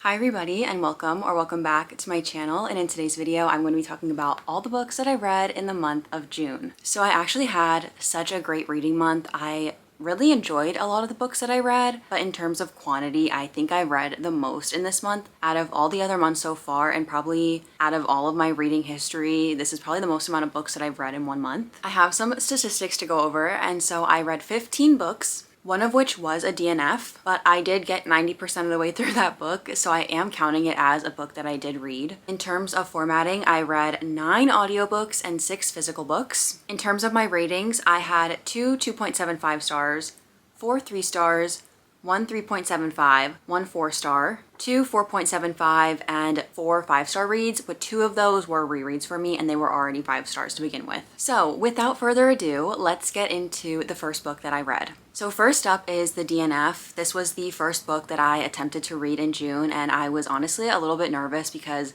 Hi everybody and welcome back to my channel, and in today's video I'm going to be talking about all the books that I read in the month of June. So I actually had such a great reading month. I really enjoyed a lot of the books that I read, but in terms of quantity, I think I read the most in this month out of all the other months so far, and probably out of all of my reading history, this is probably the most amount of books that I've read in one month. I have some statistics to go over, and so I read 15 books. One of which was a DNF, but I did get 90% of the way through that book, so I am counting it as a book that I did read. In terms of formatting, I read 9 audiobooks and 6 physical books. In terms of my ratings, I had 2 2.75 stars, 4 3 stars, 1 3.75, 1 4-star, 2 4.75, and 4 5-star reads, but 2 of those were rereads for me and they were already 5 stars to begin with. So without further ado, let's get into the first book that I read. So first up is the DNF. This was the first book that I attempted to read in June, and I was honestly a little bit nervous because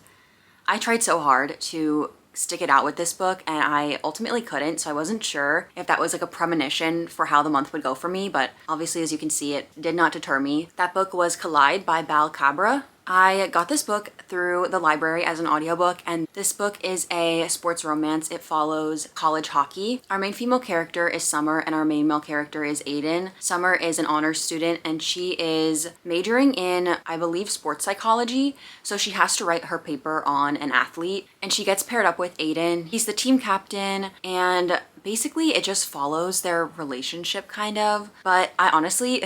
I tried so hard to stick it out with this book and I ultimately couldn't, so I wasn't sure if that was like a premonition for how the month would go for me, but obviously as you can see it did not deter me. That book was Collide by Bal Cabra. I got this book through the library as an audiobook, and this book is a sports romance. It follows college hockey. Our main female character is Summer and our main male character is Aiden. Summer is an honors student and she is majoring in, I believe, sports psychology, so she has to write her paper on an athlete, and she gets paired up with Aiden. He's the team captain, and basically it just follows their relationship kind of, but I honestly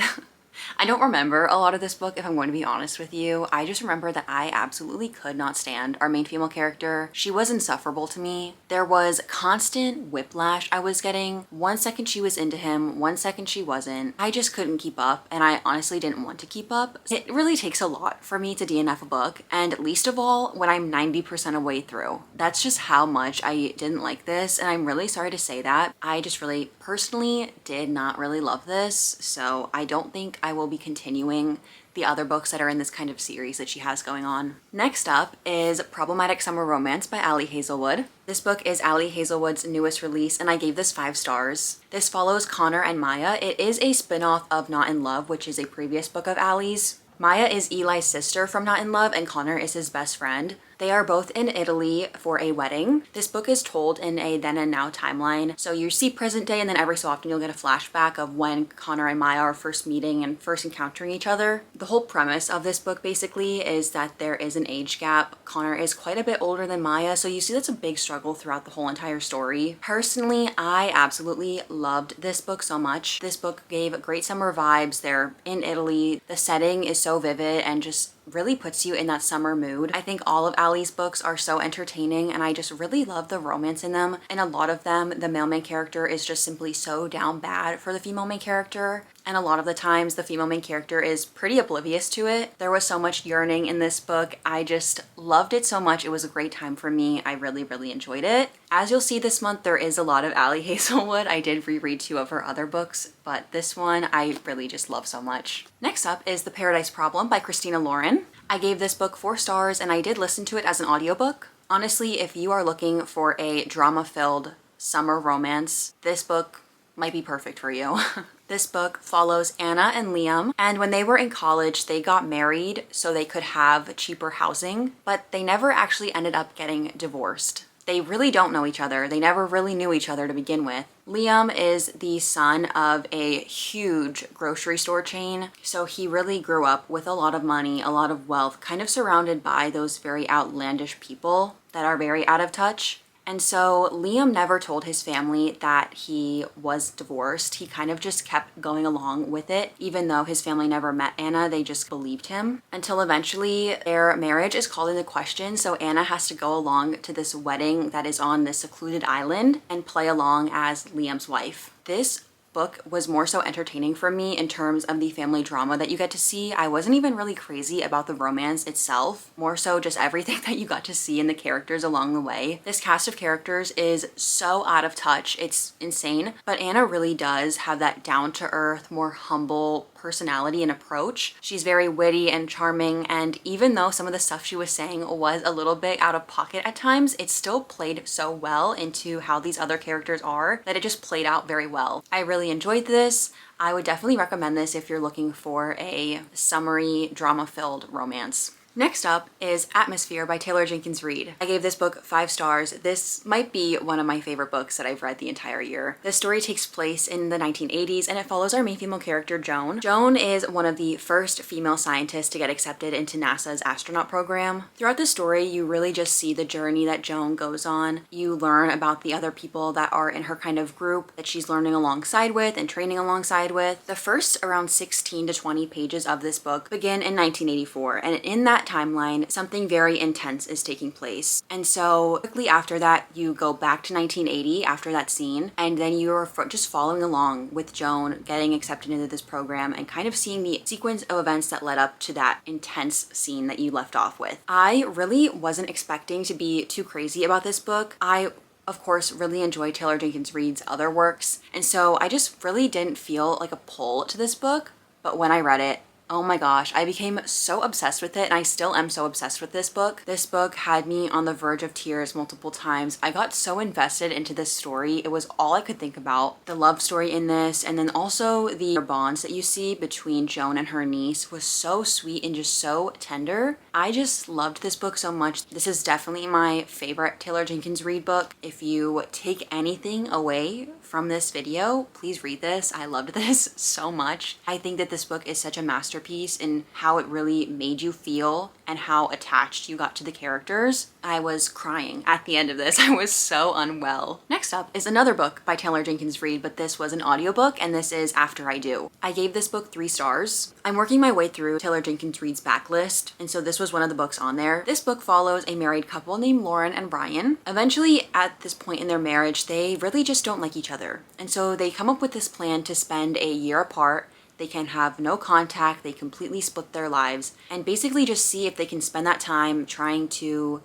I don't remember a lot of this book, if I'm going to be honest with you. I just remember that I absolutely could not stand our main female character. She was insufferable to me. There was constant whiplash I was getting. 1 second she was into him, 1 second she wasn't. I just couldn't keep up, and I honestly didn't want to keep up. It really takes a lot for me to DNF a book, and least of all when I'm 90% of the way through. That's just how much I didn't like this, and I'm really sorry to say that. I just really personally did not really love this, so I don't think I will be continuing the other books that are in this kind of series that she has going on. Next up is Problematic Summer Romance by Ali Hazelwood. This book is Ali Hazelwood's newest release, and I gave this 5 stars. This follows Connor and Maya. It is a spin-off of Not in Love, which is a previous book of Ali's. Maya is Eli's sister from Not in Love, and Connor is his best friend. They are both in Italy for a wedding. This book is told in a then and now timeline. So you see present day, and then every so often you'll get a flashback of when Connor and Maya are first meeting and first encountering each other. The whole premise of this book basically is that there is an age gap. Connor is quite a bit older than Maya, so you see that's a big struggle throughout the whole entire story. Personally, I absolutely loved this book so much. This book gave great summer vibes. They're in Italy. The setting is so vivid and just really puts you in that summer mood. I think all of Ali's books are so entertaining, and I just really love the romance in them. In a lot of them, the male main character is just simply so down bad for the female main character, and a lot of the times the female main character is pretty oblivious to it. There was so much yearning in this book. I just loved it so much. It was a great time for me. I really enjoyed it. As you'll see this month, there is a lot of Ali Hazelwood. I did reread 2 of her other books, but this one I really just love so much. Next up is The Paradise Problem by Christina Lauren. I gave this book 4 stars, and I did listen to it as an audiobook. Honestly, if you are looking for a drama-filled summer romance, this book might be perfect for you. This book follows Anna and Liam, and when they were in college, they got married so they could have cheaper housing, but they never actually ended up getting divorced. They really don't know each other. They never really knew each other to begin with. Liam is the son of a huge grocery store chain, so he really grew up with a lot of money, a lot of wealth, kind of surrounded by those very outlandish people that are very out of touch. And so Liam never told his family that he was divorced. He kind of just kept going along with it. Even though his family never met Anna, they just believed him. Until eventually their marriage is called into question, so Anna has to go along to this wedding that is on this secluded island and play along as Liam's wife. This book was more so entertaining for me in terms of the family drama that you get to see. I wasn't even really crazy about the romance itself, more so just everything that you got to see in the characters along the way. This cast of characters is so out of touch, it's insane, but Anna really does have that down-to-earth, more humble personality and approach. She's very witty and charming, and even though some of the stuff she was saying was a little bit out of pocket at times, it still played so well into how these other characters are that it just played out very well. I really enjoyed this. I would definitely recommend this if you're looking for a summery, drama-filled romance. Next up is Atmosphere by Taylor Jenkins Reid. I gave this book 5 stars. This might be one of my favorite books that I've read the entire year. This story takes place in the 1980s and it follows our main female character, Joan. Joan is one of the first female scientists to get accepted into NASA's astronaut program. Throughout the story, you really just see the journey that Joan goes on. You learn about the other people that are in her kind of group that she's learning alongside with and training alongside with. The first around 16 to 20 pages of this book begin in 1984, and in that timeline, something very intense is taking place. And so quickly after that, you go back to 1980 after that scene, and then you're just following along with Joan getting accepted into this program and kind of seeing the sequence of events that led up to that intense scene that you left off with. I really wasn't expecting to be too crazy about this book. I of course, really enjoy Taylor Jenkins Reid's other works, and so I just really didn't feel like a pull to this book, but when I read it, oh my gosh, I became so obsessed with it, and I still am so obsessed with this book. This book had me on the verge of tears multiple times. I got so invested into this story. It was all I could think about. The love story in this, and then also the bonds that you see between Joan and her niece was so sweet and just so tender. I just loved this book so much. This is definitely my favorite Taylor Jenkins Reid book. If you take anything away from this video, please read this. I loved this so much. I think that this book is such a masterpiece in how it really made you feel and how attached you got to the characters. I was crying at the end of this. I was so unwell. Next up is another book by Taylor Jenkins Reid, but this was an audiobook, and this is After I Do. I gave this book 3 stars. I'm working my way through Taylor Jenkins Reid's backlist, and so this was one of the books on there. This book follows a married couple named Lauren and Brian. Eventually, at this point in their marriage, they really just don't like each other. And so they come up with this plan to spend a year apart. They can have no contact, they completely split their lives, and basically just see if they can spend that time trying to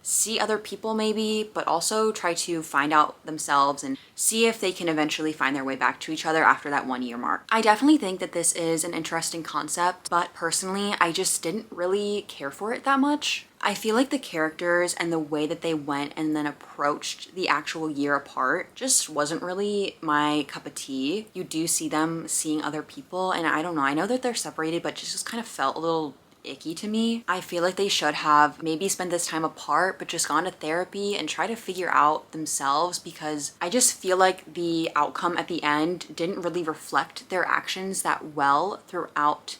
see other people maybe, but also try to find out themselves and see if they can eventually find their way back to each other after that 1-year mark. I definitely think that this is an interesting concept, but personally, I just didn't really care for it that much. I feel like the characters and the way that they went and then approached the actual year apart just wasn't really my cup of tea. You do see them seeing other people, and I don't know, I know that they're separated, but just kind of felt a little icky to me. I feel like they should have maybe spent this time apart, but just gone to therapy and try to figure out themselves, because I just feel like the outcome at the end didn't really reflect their actions that well throughout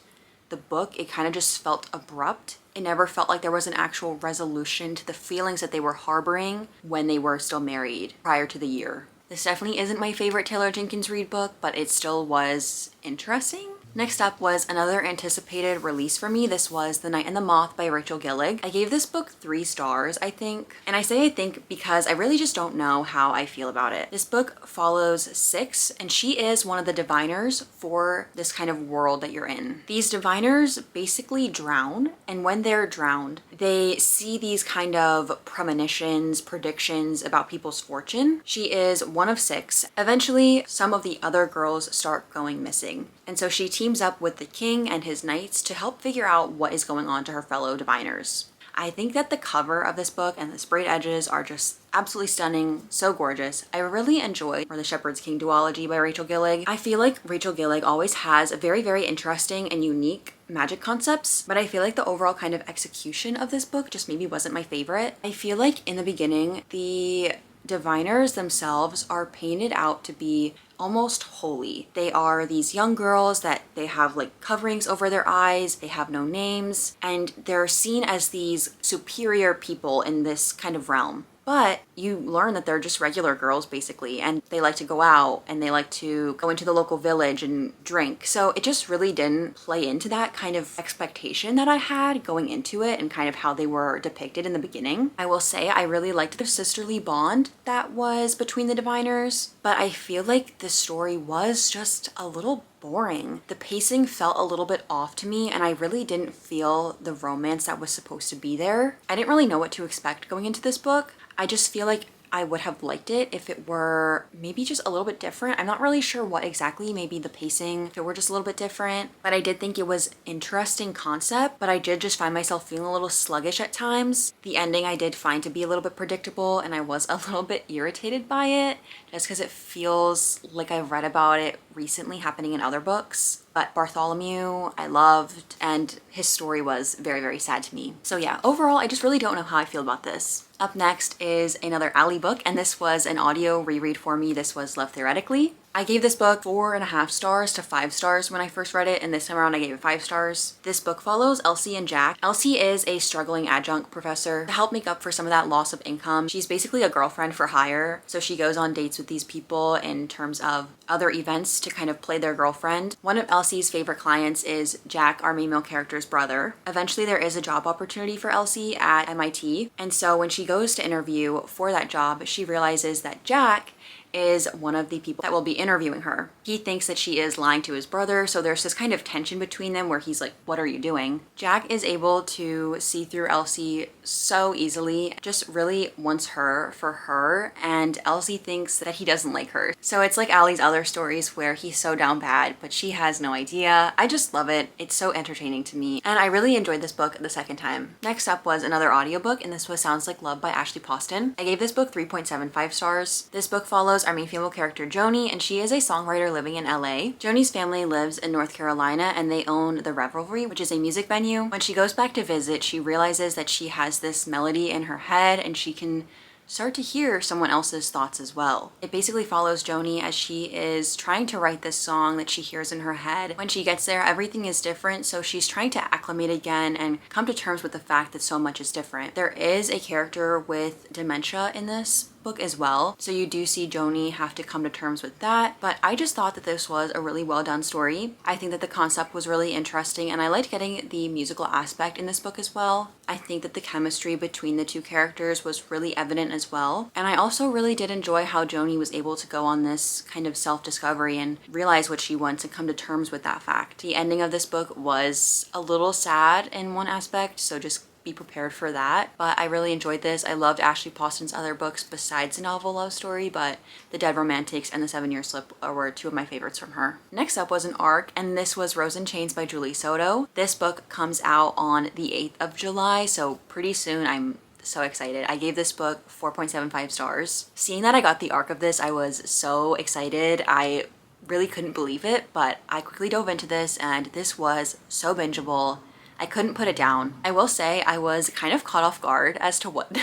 the book. It kind of just felt abrupt. It never felt like there was an actual resolution to the feelings that they were harboring when they were still married prior to the year. This definitely isn't my favorite Taylor Jenkins Reid book, but it still was interesting. Next up was another anticipated release for me. This was The Night and the Moth by Rachel Gillig. I gave this book 3 stars, I think. And I say I think because I really just don't know how I feel about it. This book follows Six, and she is one of the diviners for this kind of world that you're in. These diviners basically drown, and when they're drowned, they see these kind of premonitions, predictions about people's fortune. She is one of 6. Eventually, some of the other girls start going missing. And so she teams up with the king and his knights to help figure out what is going on to her fellow diviners. I think that the cover of this book and the sprayed edges are just absolutely stunning, so gorgeous. I really enjoyed The Shepherd's King duology by Rachel Gillig. I feel like Rachel Gillig always has a very, very interesting and unique magic concepts, but I feel like the overall kind of execution of this book just maybe wasn't my favorite. I feel like in the beginning, the diviners themselves are painted out to be almost holy. They are these young girls that they have like coverings over their eyes, they have no names, and they're seen as these superior people in this kind of realm. But you learn that they're just regular girls basically, and they like to go out and they like to go into the local village and drink. So it just really didn't play into that kind of expectation that I had going into it and kind of how they were depicted in the beginning. I will say I really liked the sisterly bond that was between the diviners, but I feel like the story was just a little boring. The pacing felt a little bit off to me, and I really didn't feel the romance that was supposed to be there. I didn't really know what to expect going into this book. I just feel like I would have liked it if it were maybe just a little bit different. I'm not really sure what exactly, maybe the pacing, if it were just a little bit different, but I did think it was interesting concept, but I did just find myself feeling a little sluggish at times. The ending I did find to be a little bit predictable, and I was a little bit irritated by it just because it feels like I've read about it recently happening in other books. but Bartholomew I loved, and his story was very, very sad to me. So yeah, overall, I just really don't know how I feel about this. Up next is another Ali book, and this was an audio reread for me. This was Love Theoretically. I gave this book 4.5 stars to 5 stars when I first read it, and this time around I gave it 5 stars. This book follows Elsie and Jack. Elsie is a struggling adjunct professor. To help make up for some of that loss of income, she's basically a girlfriend for hire. So she goes on dates with these people in terms of other events to kind of play their girlfriend. One of Elsie's favorite clients is Jack, our main male character's brother. Eventually there is a job opportunity for Elsie at MIT, and so when she goes to interview for that job, she realizes that Jack is one of the people that will be interviewing her. He thinks that she is lying to his brother, so there's this kind of tension between them where he's like, what are you doing? Jack is able to see through Elsie so easily, just really wants her for her, and Elsie thinks that he doesn't like her. So it's like Ali's other stories where he's so down bad, but she has no idea. I just love it. It's so entertaining to me, and I really enjoyed this book the second time. Next up was another audiobook, and this was Sounds Like Love by Ashley Poston. I gave this book 3.75 stars. This book follows our main female character Joni, and she is a songwriter living in LA. Joni's family lives in North Carolina, and they own the Revelry, which is a music venue. When she goes back to visit, she realizes that she has this melody in her head, and she can start to hear someone else's thoughts as well. It basically follows Joni as she is trying to write this song that she hears in her head. When she gets there, everything is different, so she's trying to acclimate again and come to terms with the fact that so much is different. There is a character with dementia in this book as well, so you do see Joni have to come to terms with that, but I just thought that this was a really well done story. I think that the concept was really interesting, and I liked getting the musical aspect in this book as well. I think that the chemistry between the two characters was really evident as well, and I also really did enjoy how Joni was able to go on this kind of self-discovery and realize what she wants and come to terms with that fact. The ending of this book was a little sad in one aspect, so just be prepared for that, but I really enjoyed this. I loved Ashley Poston's other books besides the novel love story, but The Dead Romantics and The 7-Year Slip were two of my favorites from her. Next up was an ARC, and this was Rose in Chains by Julie Soto. This book comes out on the 8th of July, so pretty soon. I'm so excited. I gave this book 4.75 stars. Seeing that I got the ARC of this, I was so excited. I really couldn't believe it, but I quickly dove into this, and this was so bingeable. I couldn't put it down. I will say I was kind of caught off guard as to what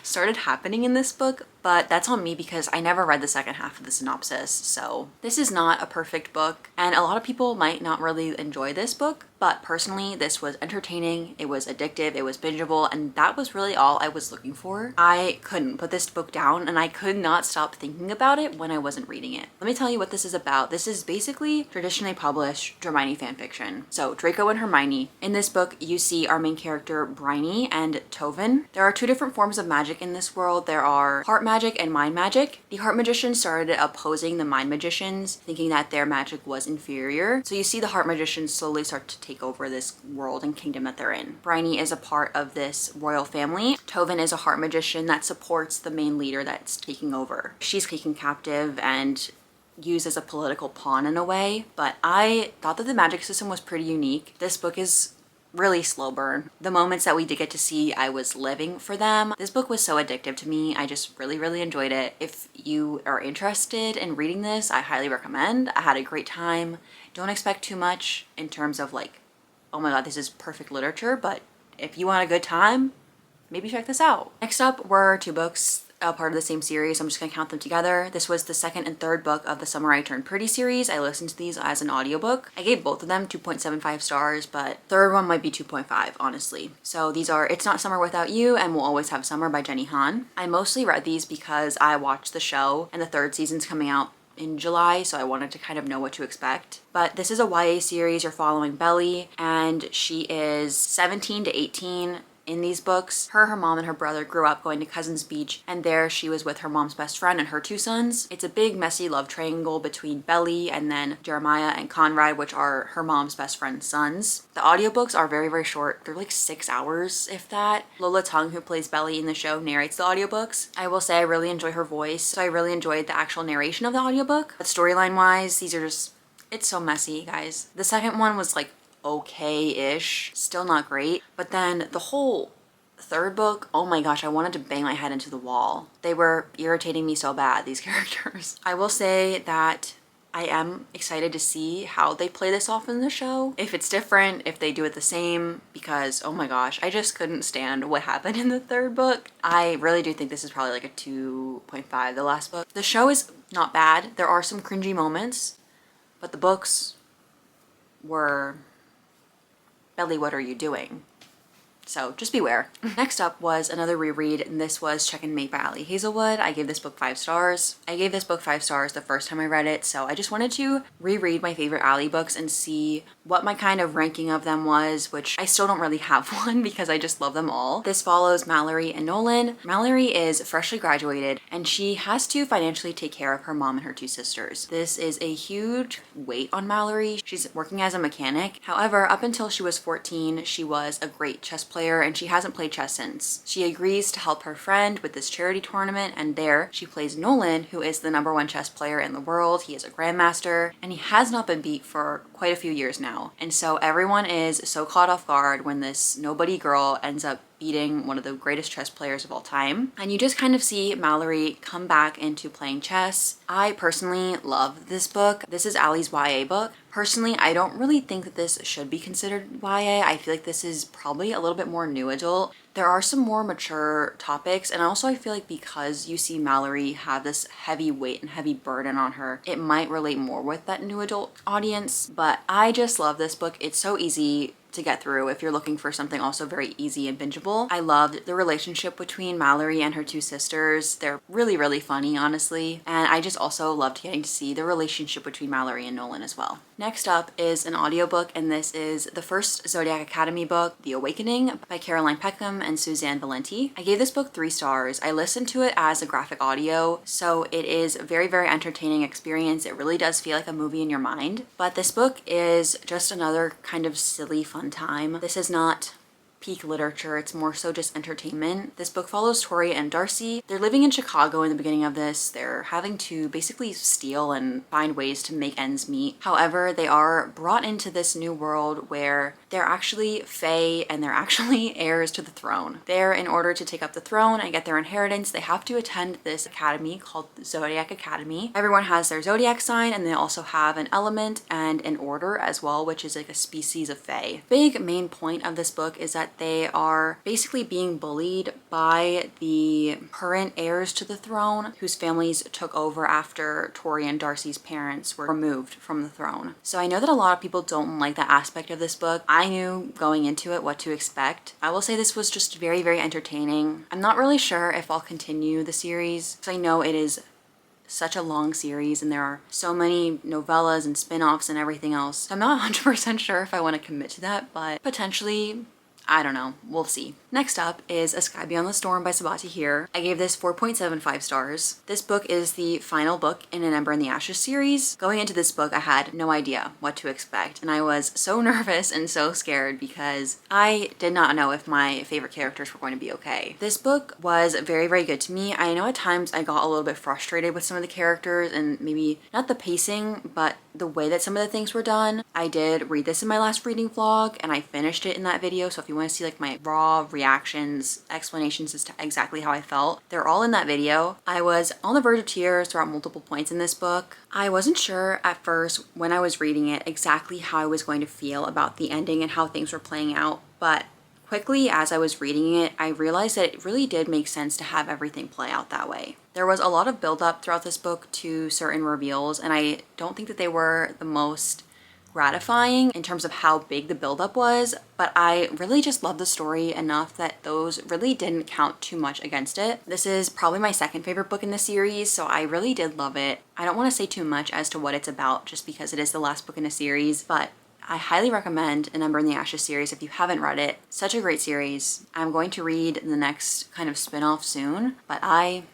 started happening in this book, but that's on me because I never read the second half of the synopsis. So this is not a perfect book, and a lot of people might not really enjoy this book, but personally this was entertaining, it was addictive, it was bingeable, and that was really all I was looking for. I couldn't put this book down, and I could not stop thinking about it when I wasn't reading it. Let me tell you what this is about. This is basically traditionally published Hermione fanfiction. So Draco and Hermione. In this book you see our main character Bryony and Tovin. There are two different forms of magic in this world. There are heart magic and mind magic. The heart magicians started opposing the mind magicians, thinking that their magic was inferior. So you see the heart magicians slowly start to take over this world and kingdom that they're in. Bryony is a part of this royal family. Tovin is a heart magician that supports the main leader that's taking over. She's taken captive and used as a political pawn in a way, but I thought that the magic system was pretty unique. This book is really slow burn. The moments that we did get to see, I was living for them. This book was so addictive to me. I just really enjoyed it. If you are interested in reading this, I highly recommend. I had a great time. Don't expect too much in terms of like, oh my god, this is perfect literature, but if you want a good time, maybe check this out. Next up were two books, part of the same series. I'm just gonna count them together. This was the second and third book of the Summer I Turned Pretty series. I listened to these as an audiobook. I gave both of them 2.75 stars, but third one might be 2.5, honestly. So these are It's Not Summer Without You and We'll Always Have Summer by Jenny Han. I mostly read these because I watched the show and the third season's coming out in July, so I wanted to kind of know what to expect. But this is a YA series. You're following Belly, and she is 17 to 18 in these books. Her mom, and her brother grew up going to Cousins Beach, and there she was with her mom's best friend and her two sons. It's a big messy love triangle between Belly and then Jeremiah and Conrad, which are her mom's best friend's sons. The audiobooks are very short. They're like 6 hours, if that. Lola Tung, who plays Belly in the show, narrates the audiobooks. I will say I really enjoy her voice, so I really enjoyed the actual narration of the audiobook. But storyline wise, these are just, it's so messy, guys. The second one was like okay-ish, still not great, but then the whole third book, oh my gosh, I wanted to bang my head into the wall. They were irritating me so bad, these characters. I will say that I am excited to see how they play this off in the show. If it's different, if they do it the same, because oh my gosh, I just couldn't stand what happened in the third book. I really do think this is probably like a 2.5, the last book. The show is not bad. There are some cringy moments, but the books were, Belly, what are you doing? So just beware. Next up was another reread, and this was Check and Mate by Ali Hazelwood. I gave this book 5 stars. I gave this book 5 stars the first time I read it, so I just wanted to reread my favorite Ali books and see what my kind of ranking of them was, which I still don't really have one because I just love them all. This follows Mallory and Nolan. Mallory is freshly graduated, and she has to financially take care of her mom and her 2 sisters. This is a huge weight on Mallory. She's working as a mechanic. However, up until she was 14, she was a great chess player, and she hasn't played chess since. She agrees to help her friend with this charity tournament, and there she plays Nolan, who is the #1 chess player in the world. He is a grandmaster, and he has not been beat for quite a few years now. And so everyone is so caught off guard when this nobody girl ends up beating one of the greatest chess players of all time. And you just kind of see Mallory come back into playing chess. I personally love this book. This is Ali's YA book. Personally, I don't really think that this should be considered YA. I feel like this is probably a little bit more new adult. There are some more mature topics, and also I feel like because you see Mallory have this heavy weight and heavy burden on her, it might relate more with that new adult audience. But I just love this book. It's so easy to get through if you're looking for something also very easy and bingeable. I loved the relationship between Mallory and her 2 sisters. They're really, really funny, honestly. And I just also loved getting to see the relationship between Mallory and Nolan as well. Next up is an audiobook, and this is the first Zodiac Academy book, The Awakening by Caroline Peckham and Suzanne Valenti. I gave this book 3 stars. I listened to it as a graphic audio, so it is a very, very entertaining experience. It really does feel like a movie in your mind. But this book is just another kind of silly, fun time. This is not peak literature, it's more so just entertainment. This book follows Tori and Darcy. They're living in Chicago in the beginning of this. They're having to basically steal and find ways to make ends meet. However, they are brought into this new world where they're actually fae and they're actually heirs to the throne. There, in order to take up the throne and get their inheritance, they have to attend this academy called Zodiac Academy. Everyone has their zodiac sign, and they also have an element and an order as well, which is like a species of fae. Big main point of this book is that they are basically being bullied by the current heirs to the throne, whose families took over after Tori and Darcy's parents were removed from the throne. So I know that a lot of people don't like that aspect of this book. I knew going into it what to expect. I will say this was just very, very entertaining. I'm not really sure if I'll continue the series, because I know it is such a long series and there are so many novellas and spin-offs and everything else. So I'm not 100% sure if I want to commit to that, but potentially, I don't know. We'll see. Next up is A Sky Beyond the Storm by Sabati Here. I gave this 4.75 stars. This book is the final book in an Ember in the Ashes series. Going into this book, I had no idea what to expect, and I was so nervous and so scared because I did not know if my favorite characters were going to be okay. This book was very, very good to me. I know at times I got a little bit frustrated with some of the characters and maybe not the pacing, but the way that some of the things were done. I did read this in my last reading vlog and I finished it in that video, so if you want to see like my raw reactions, explanations as to exactly how I felt, they're all in that video. I was on the verge of tears throughout multiple points in this book. I wasn't sure at first when I was reading it exactly how I was going to feel about the ending and how things were playing out, but quickly as I was reading it, I realized that it really did make sense to have everything play out that way. There was a lot of build-up throughout this book to certain reveals, and I don't think that they were the most gratifying in terms of how big the buildup was, but I really just loved the story enough that those really didn't count too much against it. This is probably my second favorite book in the series, so I really did love it. I don't want to say too much as to what it's about just because it is the last book in a series, but I highly recommend An Ember in the Ashes series if you haven't read it. Such a great series. I'm going to read the next kind of spin-off soon, but I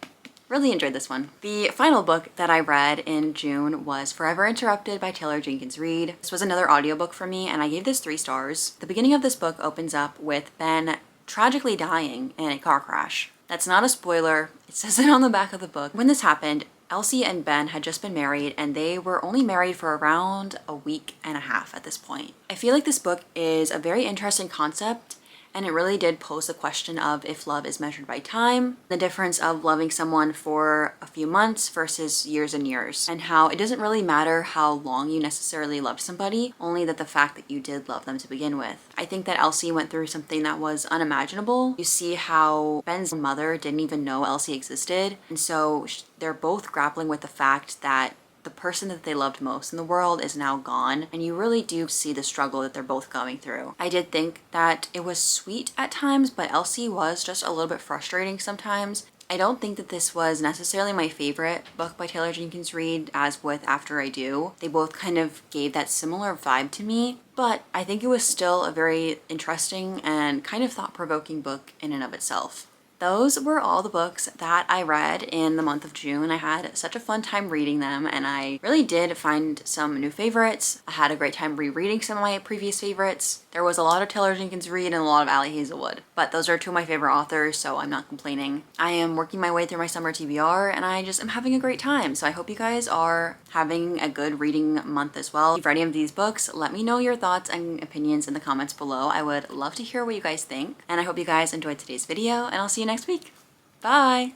really enjoyed this one. The final book that I read in June was Forever Interrupted by Taylor Jenkins Reid. This was another audiobook for me, and I gave this 3 stars. The beginning of this book opens up with Ben tragically dying in a car crash. That's not a spoiler. It says it on the back of the book. When this happened, Elsie and Ben had just been married, and they were only married for around a week and a half at this point. I feel like this book is a very interesting concept, And it really did pose the question of if love is measured by time, the difference of loving someone for a few months versus years and years, and how it doesn't really matter how long you necessarily loved somebody, only that the fact that you did love them to begin with. I think that Elsie went through something that was unimaginable. You see how Ben's mother didn't even know Elsie existed, and so they're both grappling with the fact that the person that they loved most in the world is now gone, and you really do see the struggle that they're both going through. I did think that it was sweet at times, but Elsie was just a little bit frustrating sometimes. I don't think that this was necessarily my favorite book by Taylor Jenkins Reid, as with After I Do. They both kind of gave that similar vibe to me, but I think it was still a very interesting and kind of thought-provoking book in and of itself. Those were all the books that I read in the month of June. I had such a fun time reading them, and I really did find some new favorites. I had a great time rereading some of my previous favorites. There was a lot of Taylor Jenkins Reid and a lot of Ali Hazelwood, but those are two of my favorite authors, so I'm not complaining. I am working my way through my summer TBR, and I just am having a great time, so I hope you guys are having a good reading month as well. If you've read any of these books, let me know your thoughts and opinions in the comments below. I would love to hear what you guys think, and I hope you guys enjoyed today's video, and I'll see you next week. Bye!